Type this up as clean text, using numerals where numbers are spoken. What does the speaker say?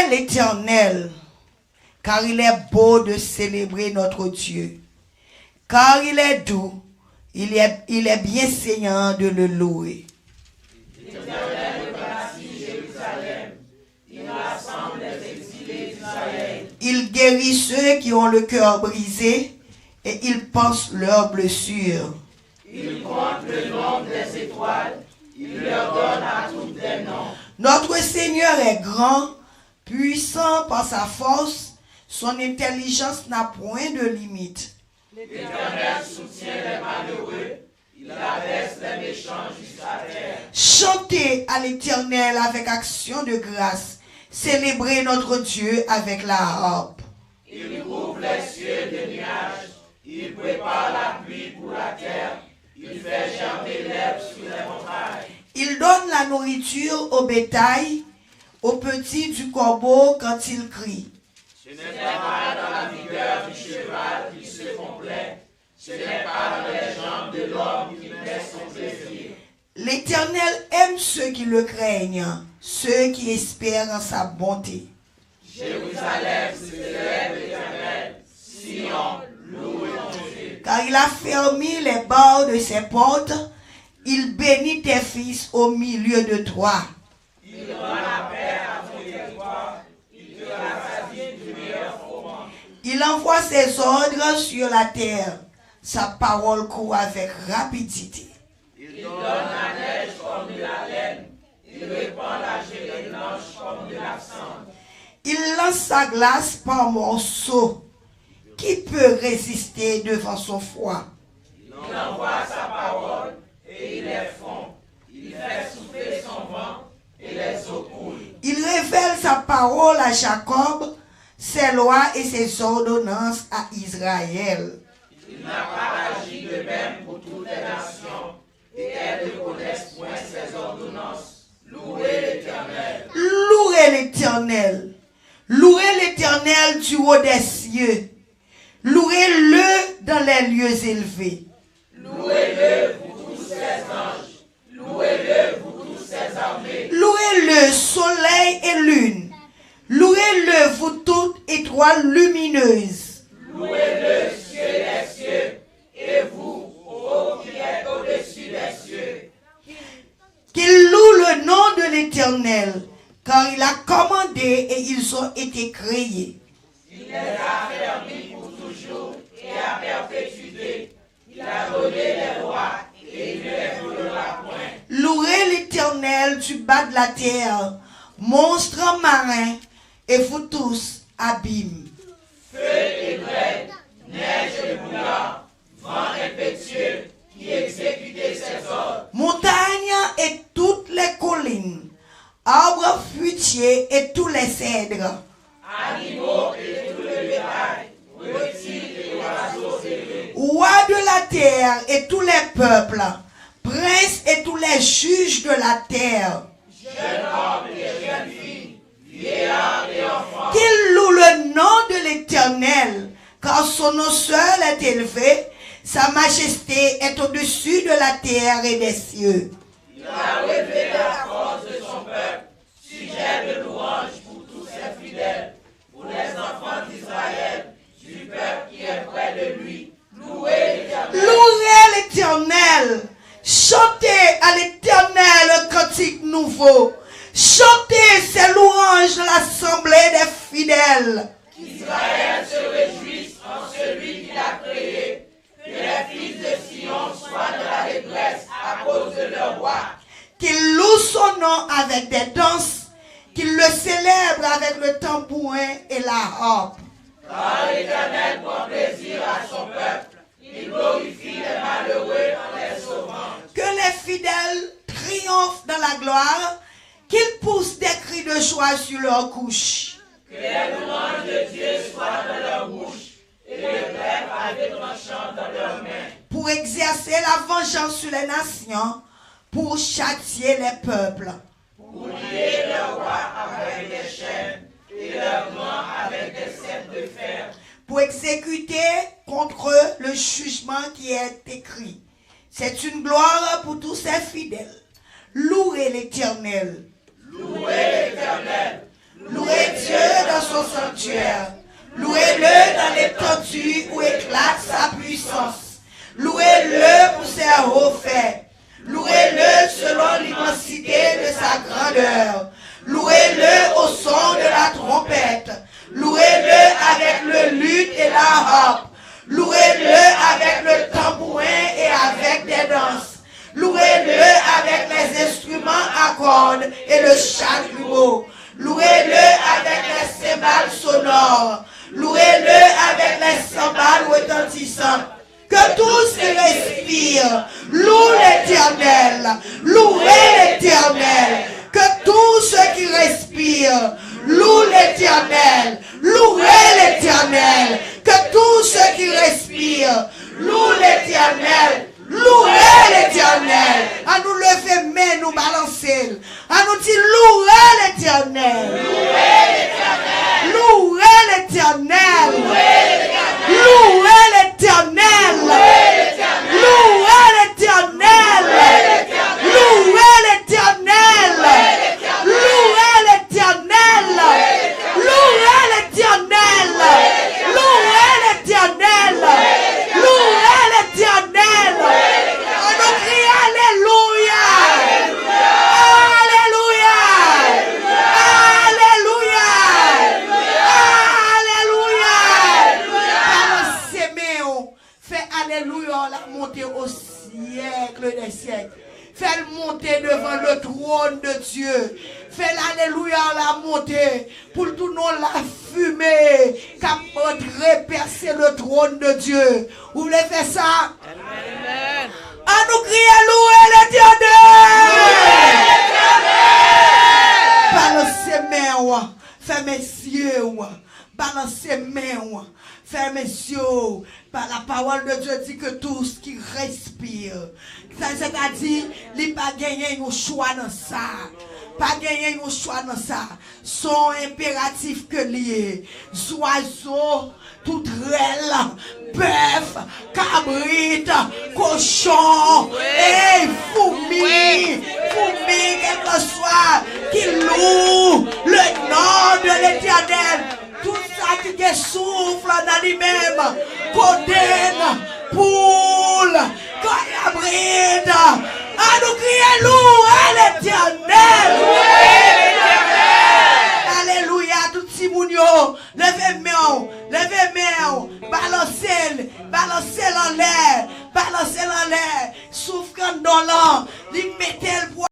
Louez l'Éternel, car il est beau de célébrer notre Dieu. Car il est doux, il est bien saignant de le louer. L'Éternel bâtit Jérusalem, il rassemble les exilés d'Israël. Il guérit ceux qui ont le cœur brisé et il pense leurs blessures. Il compte le nombre des étoiles, il leur donne à toutes des noms. Notre Seigneur est grand, puissant par sa force, son intelligence n'a point de limite. L'Éternel soutient les malheureux, il abaisse les méchants jusqu'à terre. Chantez à l'Éternel avec action de grâce. Célébrez notre Dieu avec la harpe. Il couvre les cieux de nuages, il prépare la pluie pour la terre, il fait germer l'herbe sur les montagnes. Il donne la nourriture au bétail, aux petits du corbeau quand il crie. Ce n'est pas dans la vigueur du cheval qu'il se complaît, ce n'est pas dans les jambes de l'homme qu'il met son plaisir. L'Éternel aime ceux qui le craignent, ceux qui espèrent en sa bonté. Jérusalem se lève l'Éternel, Sion, loue ton Dieu. Car il a fermé les barres de ses portes, il bénit tes fils au milieu de toi. Il donne la paix à ton territoire, il te rassasie du meilleur froment. Il envoie ses ordres sur la terre, sa parole court avec rapidité. Il donne la neige comme de la laine, il répand la gelée blanche comme de la cendre. Il lance sa glace par morceaux. Qui peut résister devant son froid? Il envoie sa parole et il les fond. Il fait souffler son vent et les eaux coulent. Il révèle sa parole à Jacob, ses lois et ses ordonnances à Israël. Il n'a pas agi de même pour toutes les nations et elles ne connaissent point ses ordonnances. Louez l'Éternel. Louez l'Éternel. Louez l'Éternel du haut des cieux. Louez-le dans les lieux élevés. Louez-le, vous tous ses anges. Louez-le, vous tous ses armées. Louez-le, soleil et lune. Louez-le, vous toutes étoiles lumineuses. Louez-le, cieux des cieux. Et vous, ô qui êtes au-dessus des cieux. Qu'il loue le nom de l'Éternel, car il a commandé et ils ont été créés. Il les a fermis pour toujours et à perpétuité. Il a donné les rois et il ne les violera point. Louez l'Éternel du bas de la terre, monstres marins, et vous tous, abîmes. Feu et grêle, neige et brouillard, vent impétueux qui exécutait ses ordres. Montagnes et toutes les collines, arbres fruitiers et tous les cèdres, Animaux et tout le bétail, reptiles et oiseaux élevés. rois de la terre et tous les peuples, princes et tous les juges de la terre, Jeunes hommes et jeunes filles, vieillards et enfants. qu'il loue le nom de l'Éternel, car son nom seul est élevé, sa majesté est au-dessus de la terre et des cieux. Il a relevé la force de son peuple, sujet de louange pour tous ses fidèles, pour les enfants d'Israël, du peuple qui est près de lui. Louez l'Éternel. Louez l'Éternel, chantez à l'Éternel un cantique nouveau, chantez ses louanges dans l'assemblée des fidèles. Qu'Israël se réjouisse en celui qu'il a créé, que les fils de Sion soient dans la détresse à cause de leur roi. Qu'il loue son nom avec des danses, qu'il le célèbre avec le tambourin et la harpe. Car l'Éternel prend plaisir à son peuple, il glorifie les malheureux en les sauvant. Que les fidèles triomphent dans la gloire, qu'ils poussent des cris de joie sur leur couche. Que les louanges de Dieu soient dans leur bouche et le glaive avec tranchant dans leurs mains. Pour exercer la vengeance sur les nations, pour châtier les peuples. Pour lier leurs rois avec des chaînes et leurs grands avec des cèdres de fer. Pour exécuter contre eux le jugement qui est écrit. C'est une gloire pour tous ses fidèles. Louez l'Éternel. Louez l'Éternel. Louez Dieu son sanctuaire. Louez-le dans l'étendue où éclate sa puissance. Louez-le pour ses hauts faits. Louez-le selon l'immensité de sa grandeur. Louez-le au son de la trompette. Louez-le avec le luth et la harpe. Louez-le avec le tambourin et avec des danses. Louez-le avec les instruments à cordes et le chalumeau. Louez-le avec les cymbales sonores. Louez-le avec les cymbales retentissantes. Que tous qui respirent louent l'Éternel. Louez l'Éternel. Que tous ceux qui respirent louent l'Éternel. Louez l'Éternel. Que tous ceux qui respirent louent l'Éternel. Louez l'Éternel. À nous lever main, nous balancer. À nous dire louez l'Éternel. Louez l'Éternel. Louez l'Éternel. Louez l'Éternel. Louez l'Éternel. Louez l'Éternel. Louez l'Éternel. Louez l'Éternel. Louez l'Éternel. On nous crie Alléluia. Alléluia. Alléluia. Fais Alléluia la montée au siècle des siècles. Fais-le monter devant le trône de Dieu. Fais l'Alléluia la montée pour tout nous la fumée qui a percer le trône de Dieu. Vous voulez faire ça? Amen. À nous crier louer l'Éternel. Balancez main, fais messieurs, balancez main. Frères, messieurs, par la parole de Dieu dit que tous qui respirent, c'est-à-dire, il n'y a pas gagné un choix dans ça. Pas gagné un choix dans ça. Son impératif que lié. Oiseaux, tout rêle, bœuf, cabrit, cochon, et fourmi, quel que soit, qui loue le nom de l'Éternel. Tout ça qui souffle dans lui-même, codène, poule, cabride, à nous crier loup,